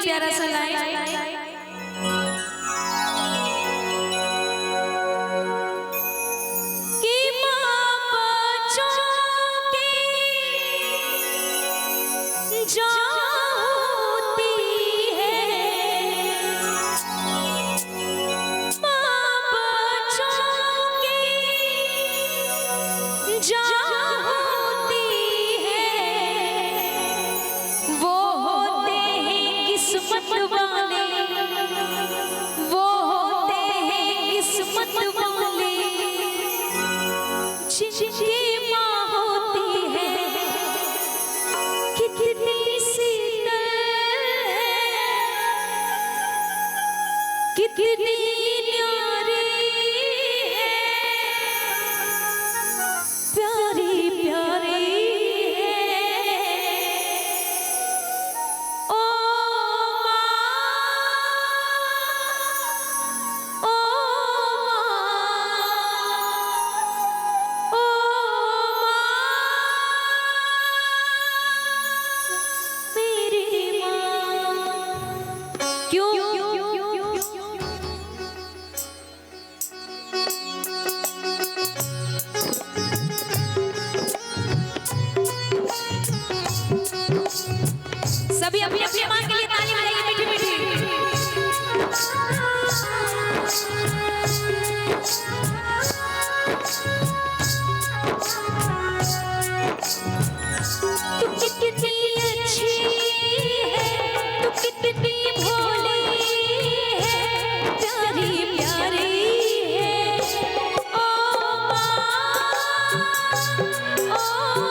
प्यारा सा लाइन। सभी अपनी अपनी मां के लिए ताली बजाइए मीठी मीठी। तू कितनी अच्छी है, तू कितनी भोली है, प्यारी प्यारी है। ओ माँ, ओ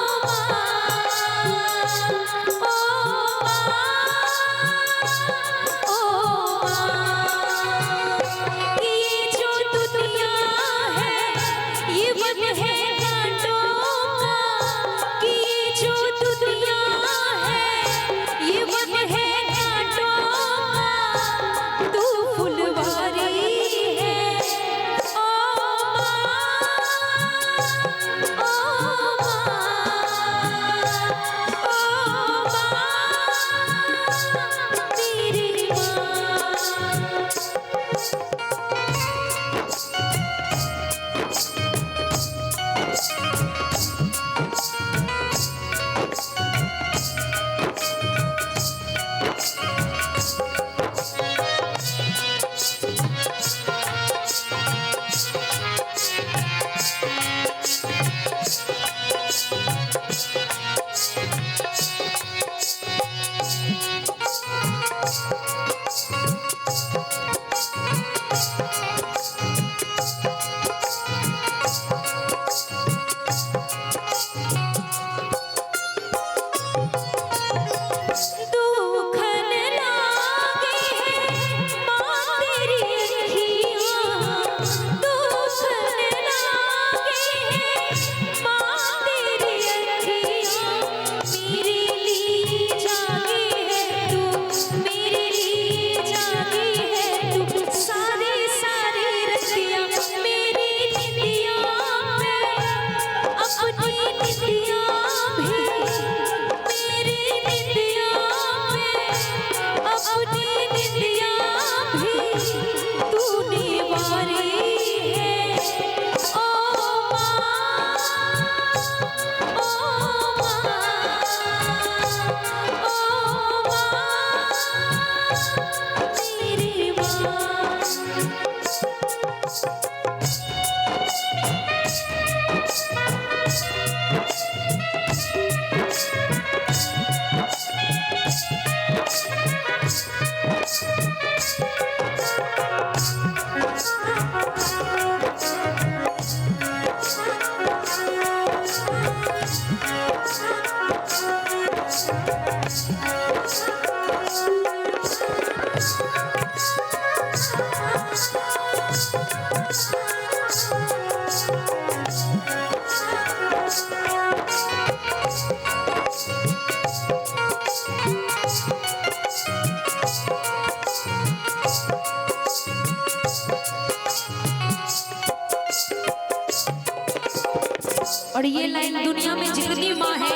और ये लाइन दुनिया में जितनी माँ है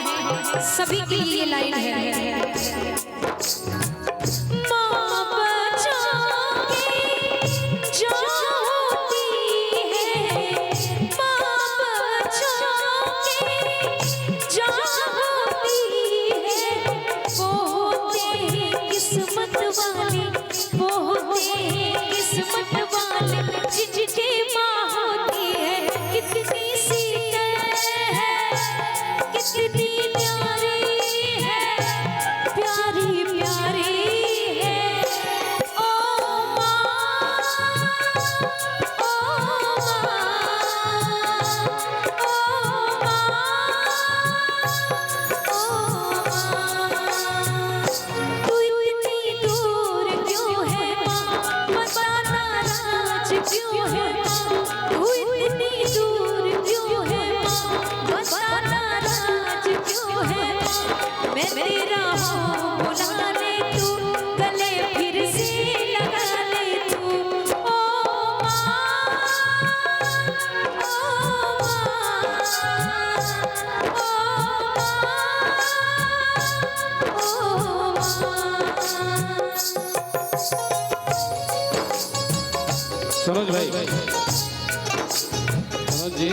सभी के लिए ये लाइन है। माँ वाले वो होते हैं किस्मत वाले, जिनकी माँ होती है कितनी शीतल है, कितनी प्यारी है, प्यारी प्यारी है। ओ माँ, ओ माँ, ओ माँ, तू इतनी दूर क्यों है माँ, बताना राज क्यों है माँ, तू इतनी दूर क्यों है माँ, बताना राज क्यों है माँ। मैं तेरा हूँ बुला ले तू, गले फिर से लगा ले तू। ओ माँ, ओ सरोज भाई, सरोज जी